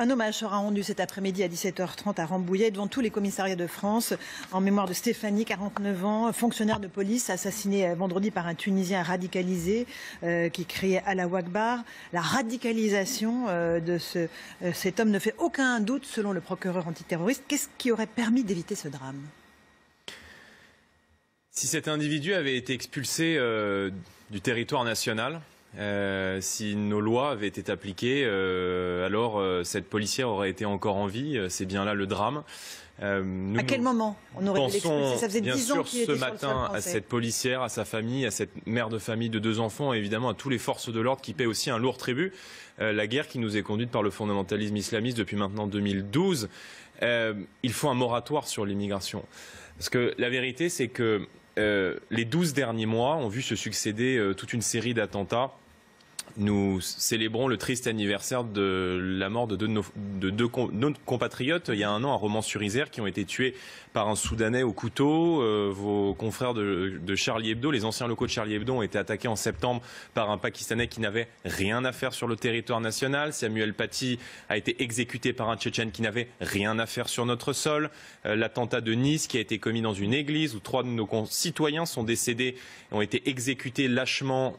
Un hommage sera rendu cet après-midi à 17h30 à Rambouillet devant tous les commissariats de France en mémoire de Stéphanie, 49 ans, fonctionnaire de police assassinée vendredi par un Tunisien radicalisé qui criait Allahu Akbar. La radicalisation de cet homme ne fait aucun doute selon le procureur antiterroriste. Qu'est-ce qui aurait permis d'éviter ce drame ? Si cet individu avait été expulsé du territoire national, si nos lois avaient été appliquées, alors cette policière aurait été encore en vie. C'est bien là le drame. À quel moment on aurait pu l'expulser ? Ça faisait 10 ans qu'il était sur le sol français. Bien sûr, ce matin, à cette policière, à sa famille, à cette mère de famille de 2 enfants, et évidemment à tous les forces de l'ordre qui paient aussi un lourd tribut. La guerre qui nous est conduite par le fondamentalisme islamiste depuis maintenant 2012. Il faut un moratoire sur l'immigration. Parce que la vérité, c'est que les 12 derniers mois ont vu se succéder toute une série d'attentats. Nous célébrons le triste anniversaire de la mort de deux compatriotes il y a un an à Romans-sur-Isère qui ont été tués par un Soudanais au couteau. Vos confrères de Charlie Hebdo, les anciens locaux de Charlie Hebdo, ont été attaqués en septembre par un Pakistanais qui n'avait rien à faire sur le territoire national. Samuel Paty a été exécuté par un Tchétchène qui n'avait rien à faire sur notre sol. L'attentat de Nice qui a été commis dans une église où 3 de nos concitoyens sont décédés, ont été exécutés lâchement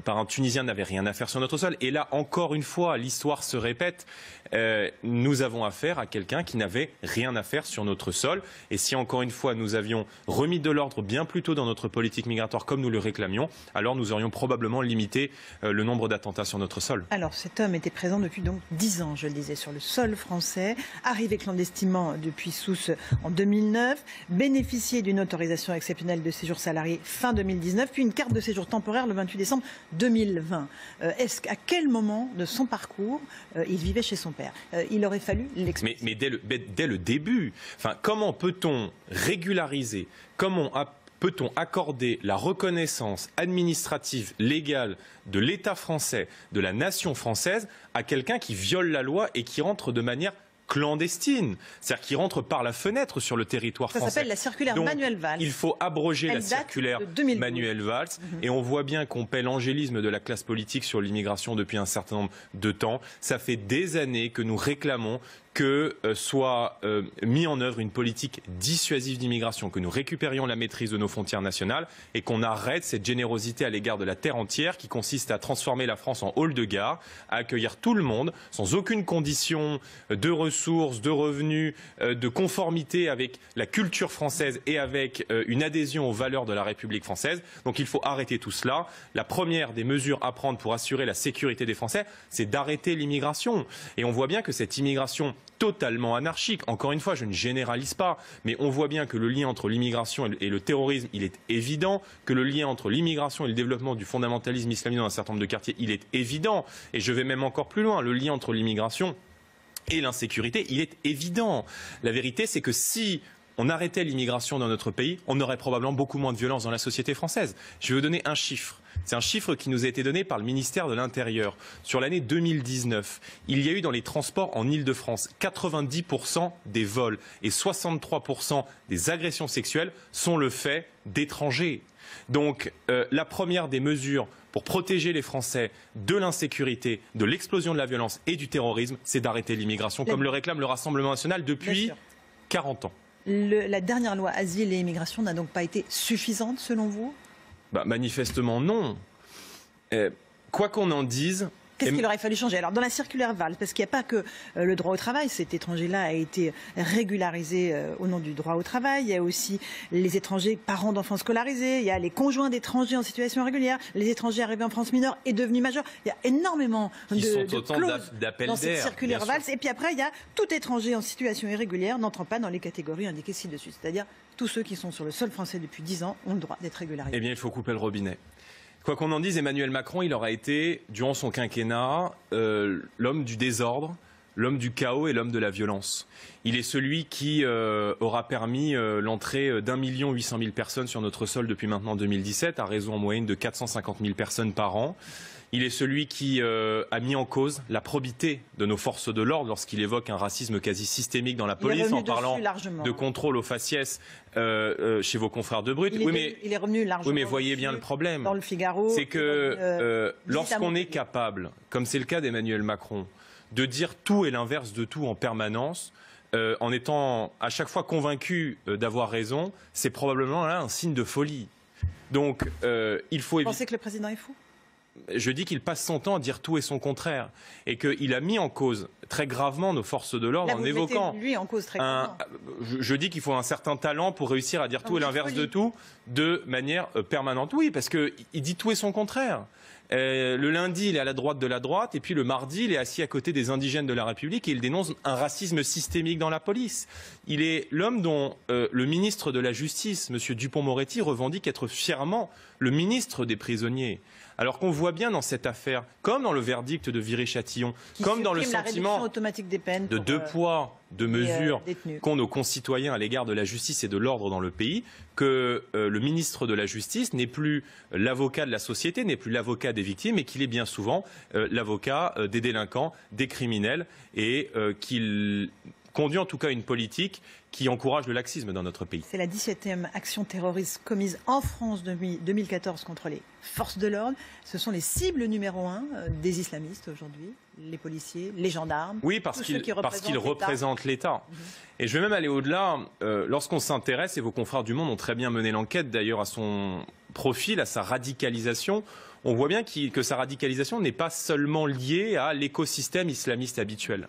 par un Tunisien qui n'avait rien à faire sur notre sol. Et là, encore une fois, l'histoire se répète. Nous avons affaire à quelqu'un qui n'avait rien à faire sur notre sol. Et si, encore une fois, nous avions remis de l'ordre bien plus tôt dans notre politique migratoire comme nous le réclamions, alors nous aurions probablement limité le nombre d'attentats sur notre sol. Alors, cet homme était présent depuis donc 10 ans, je le disais, sur le sol français, arrivé clandestinement depuis Sousse en 2009, bénéficié d'une autorisation exceptionnelle de séjour salarié fin 2019, puis une carte de séjour temporaire le 28 décembre 2020. À quel moment de son parcours il vivait chez son père? Il aurait fallu l'expliquer. Mais dès le début, enfin, comment peut-on régulariser, comment peut-on accorder la reconnaissance administrative, légale de l'État français, de la nation française, à quelqu'un qui viole la loi et qui rentre de manière clandestine, c'est-à-dire qui rentre par la fenêtre sur le territoire français. Ça s'appelle la circulaire Manuel Valls. Il faut abroger la circulaire Manuel Valls. Et on voit bien qu'on paie l'angélisme de la classe politique sur l'immigration depuis un certain nombre de temps. Ça fait des années que nous réclamons que soit mis en œuvre une politique dissuasive d'immigration, que nous récupérions la maîtrise de nos frontières nationales et qu'on arrête cette générosité à l'égard de la terre entière qui consiste à transformer la France en hall de gare, à accueillir tout le monde sans aucune condition de ressources, de revenus, de conformité avec la culture française et avec une adhésion aux valeurs de la République française. Donc il faut arrêter tout cela. La première des mesures à prendre pour assurer la sécurité des Français, c'est d'arrêter l'immigration. Et on voit bien que cette immigration totalement anarchique. Encore une fois, je ne généralise pas, mais on voit bien que le lien entre l'immigration et le terrorisme, il est évident, que le lien entre l'immigration et le développement du fondamentalisme islamique dans un certain nombre de quartiers, il est évident. Et je vais même encore plus loin, le lien entre l'immigration et l'insécurité, il est évident. La vérité, c'est que si on arrêtait l'immigration dans notre pays, on aurait probablement beaucoup moins de violence dans la société française. Je vais vous donner un chiffre. C'est un chiffre qui nous a été donné par le ministère de l'Intérieur. Sur l'année 2019, il y a eu dans les transports en Île-de-France 90% des vols et 63% des agressions sexuelles sont le fait d'étrangers. Donc la première des mesures pour protéger les Français de l'insécurité, de l'explosion de la violence et du terrorisme, c'est d'arrêter l'immigration, comme le réclame le Rassemblement national depuis 40 ans. La dernière loi Asile et Immigration n'a donc pas été suffisante selon vous ? Manifestement non. Quoi qu'on en dise... Qu'est-ce qu'il aurait fallu changer? Alors dans la circulaire Valls, parce qu'il n'y a pas que le droit au travail, cet étranger-là a été régularisé au nom du droit au travail, il y a aussi les étrangers parents d'enfants scolarisés, il y a les conjoints d'étrangers en situation irrégulière, les étrangers arrivés en France mineure et devenus majeurs. Il y a énormément de clauses dans cette circulaire Valls. Et puis après, il y a tout étranger en situation irrégulière n'entrant pas dans les catégories indiquées ci-dessus. C'est-à-dire tous ceux qui sont sur le sol français depuis 10 ans ont le droit d'être régularisés. Eh bien, il faut couper le robinet. Quoi qu'on en dise, Emmanuel Macron, il aura été, durant son quinquennat, l'homme du désordre, l'homme du chaos et l'homme de la violence. Il est celui qui aura permis l'entrée d'1 800 000 personnes sur notre sol depuis maintenant 2017, à raison en moyenne de 450 000 personnes par an. Il est celui qui a mis en cause la probité de nos forces de l'ordre lorsqu'il évoque un racisme quasi systémique dans la police en parlant de contrôle aux faciès chez vos confrères de Brut. Il est revenu largement. Oui, mais voyez bien le problème. Dans le Figaro. C'est que lorsqu'on est capable, comme c'est le cas d'Emmanuel Macron, de dire tout et l'inverse de tout en permanence, en étant à chaque fois convaincu d'avoir raison, c'est probablement là un signe de folie. Donc, il faut éviter... Vous pensez que le président est fou ? Je dis qu'il passe son temps à dire tout et son contraire, et qu'il a mis en cause très gravement nos forces de l'ordre en évoquant... lui en cause très gravement. Je dis qu'il faut un certain talent pour réussir à dire tout et l'inverse de tout de manière permanente. Oui, parce qu'il dit tout et son contraire. Le lundi, il est à la droite de la droite, et puis le mardi, il est assis à côté des indigènes de la République et il dénonce un racisme systémique dans la police. Il est l'homme dont le ministre de la Justice, M. Dupond-Moretti, revendique être fièrement le ministre des prisonniers. Alors qu'on voit bien dans cette affaire, comme dans le verdict de Viry-Châtillon, comme dans le sentiment automatique des peines de deux poids, deux mesures qu'ont nos concitoyens à l'égard de la justice et de l'ordre dans le pays, que le ministre de la Justice n'est plus l'avocat de la société, n'est plus l'avocat des victimes, mais qu'il est bien souvent l'avocat des délinquants, des criminels, et qu'il conduit en tout cas une politique qui encourage le laxisme dans notre pays. C'est la 17e action terroriste commise en France depuis 2014 contre les forces de l'ordre. Ce sont les cibles numéro 1 des islamistes aujourd'hui, les policiers, les gendarmes. Oui, parce qu'ils représentent l'État. Et je vais même aller au-delà. Lorsqu'on s'intéresse, et vos confrères du Monde ont très bien mené l'enquête d'ailleurs à son profil, à sa radicalisation, on voit bien que sa radicalisation n'est pas seulement liée à l'écosystème islamiste habituel.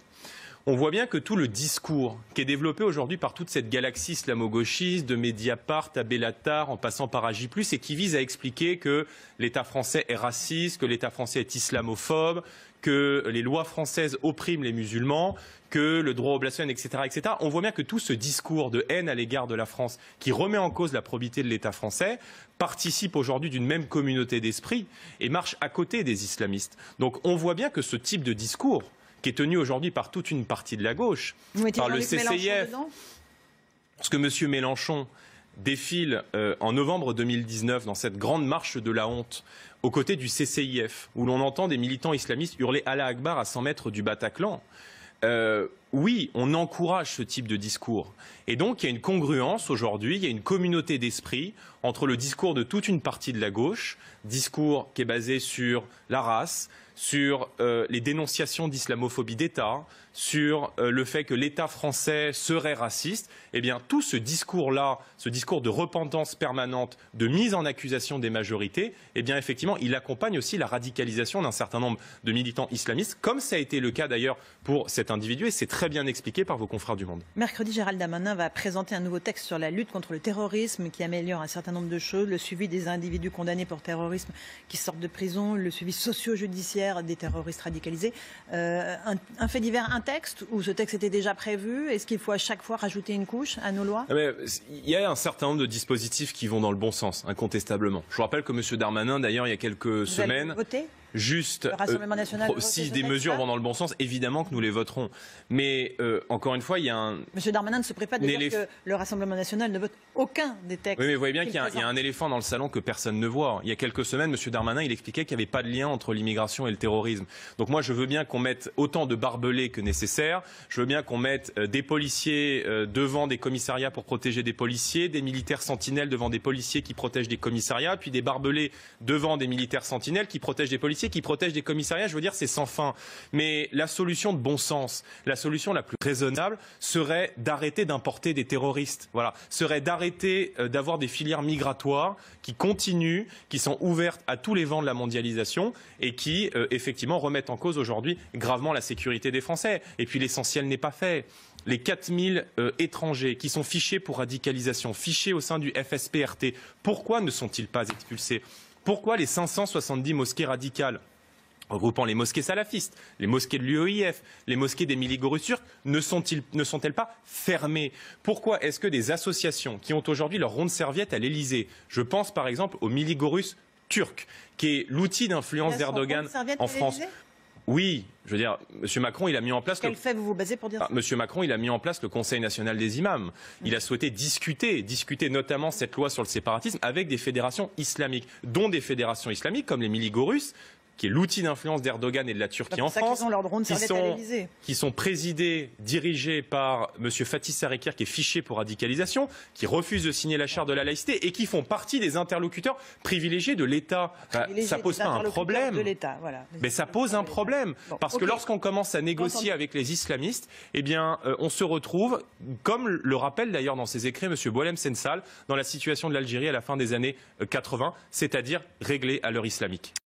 On voit bien que tout le discours qui est développé aujourd'hui par toute cette galaxie islamo-gauchiste, de Mediapart à Bellatar, en passant par Agi+, et qui vise à expliquer que l'État français est raciste, que l'État français est islamophobe, que les lois françaises oppriment les musulmans, que le droit au blasphème, etc., etc. On voit bien que tout ce discours de haine à l'égard de la France, qui remet en cause la probité de l'État français, participe aujourd'hui d'une même communauté d'esprit et marche à côté des islamistes. Donc on voit bien que ce type de discours, qui est tenu aujourd'hui par toute une partie de la gauche, par le CCIF, lorsque M. Mélenchon défile en novembre 2019 dans cette grande marche de la honte aux côtés du CCIF, où l'on entend des militants islamistes hurler Allah Akbar à 100 mètres du Bataclan. Oui, on encourage ce type de discours. Et donc, il y a une congruence aujourd'hui, il y a une communauté d'esprit entre le discours de toute une partie de la gauche, discours qui est basé sur la race, sur les dénonciations d'islamophobie d'État, sur le fait que l'État français serait raciste. Eh bien, tout ce discours-là, ce discours de repentance permanente, de mise en accusation des majorités, eh bien, effectivement, il accompagne aussi la radicalisation d'un certain nombre de militants islamistes, comme ça a été le cas d'ailleurs pour cet individu, et c'est très bien expliqué par vos confrères du Monde. Mercredi, Gérald Darmanin va présenter un nouveau texte sur la lutte contre le terrorisme qui améliore un certain nombre de choses, le suivi des individus condamnés pour terrorisme qui sortent de prison, le suivi socio-judiciaire des terroristes radicalisés. Un fait divers, un texte, ou ce texte était déjà prévu? Est-ce qu'il faut à chaque fois rajouter une couche à nos lois? Il y a un certain nombre de dispositifs qui vont dans le bon sens, incontestablement. Je vous rappelle que M. Darmanin, d'ailleurs, il y a quelques semaines... Juste, si des mesures vont dans le bon sens, évidemment que nous les voterons. Mais encore une fois, il y a un... M. Darmanin ne se prépare de dire que le Rassemblement national ne vote aucun des textes. Oui, mais vous voyez bien qu'il y a un éléphant dans le salon que personne ne voit. Il y a quelques semaines, M. Darmanin, il expliquait qu'il n'y avait pas de lien entre l'immigration et le terrorisme. Donc moi, je veux bien qu'on mette autant de barbelés que nécessaire. Je veux bien qu'on mette des policiers devant des commissariats pour protéger des policiers, des militaires sentinelles devant des policiers qui protègent des commissariats, puis des barbelés devant des militaires sentinelles qui protègent des policiers, qui protègent des commissariats. Je veux dire, c'est sans fin. Mais la solution de bon sens, la solution la plus raisonnable serait d'arrêter d'importer des terroristes. Voilà, serait d'arrêter d'avoir des filières migratoires qui continuent, qui sont ouvertes à tous les vents de la mondialisation et qui, effectivement, remettent en cause aujourd'hui gravement la sécurité des Français. Et puis l'essentiel n'est pas fait. Les 4000 étrangers qui sont fichés pour radicalisation, fichés au sein du FSPRT, pourquoi ne sont-ils pas expulsés ? Pourquoi les 570 mosquées radicales, regroupant les mosquées salafistes, les mosquées de l'UEIF, les mosquées des miligorus turcs, ne sont-elles pas fermées? Pourquoi est-ce que des associations qui ont aujourd'hui leur ronde serviette à l'Élysée, je pense par exemple aux miligorus turcs, qui est l'outil d'influence d'Erdogan en France. Oui, je veux dire, M. Macron, il a mis en place... Quel fait vous vous basez pour dire ça ? M. Macron, il a mis en place le Conseil national des imams. Il a souhaité discuter notamment cette loi sur le séparatisme avec des fédérations islamiques, dont des fédérations islamiques comme les miligorus, qui est l'outil d'influence d'Erdogan et de la Turquie en France, qui sont présidés, dirigés par M. Fatih Sarıkır, qui est fiché pour radicalisation, qui refuse de signer la charte de la laïcité et qui font partie des interlocuteurs privilégiés de l'État. Ça pose pas un problème. Mais ça pose un problème. Parce que lorsqu'on commence à négocier avec les islamistes, eh bien, on se retrouve, comme le rappelle d'ailleurs dans ses écrits M. Boualem Sensal, dans la situation de l'Algérie à la fin des années 80, c'est-à-dire réglée à l'heure islamique.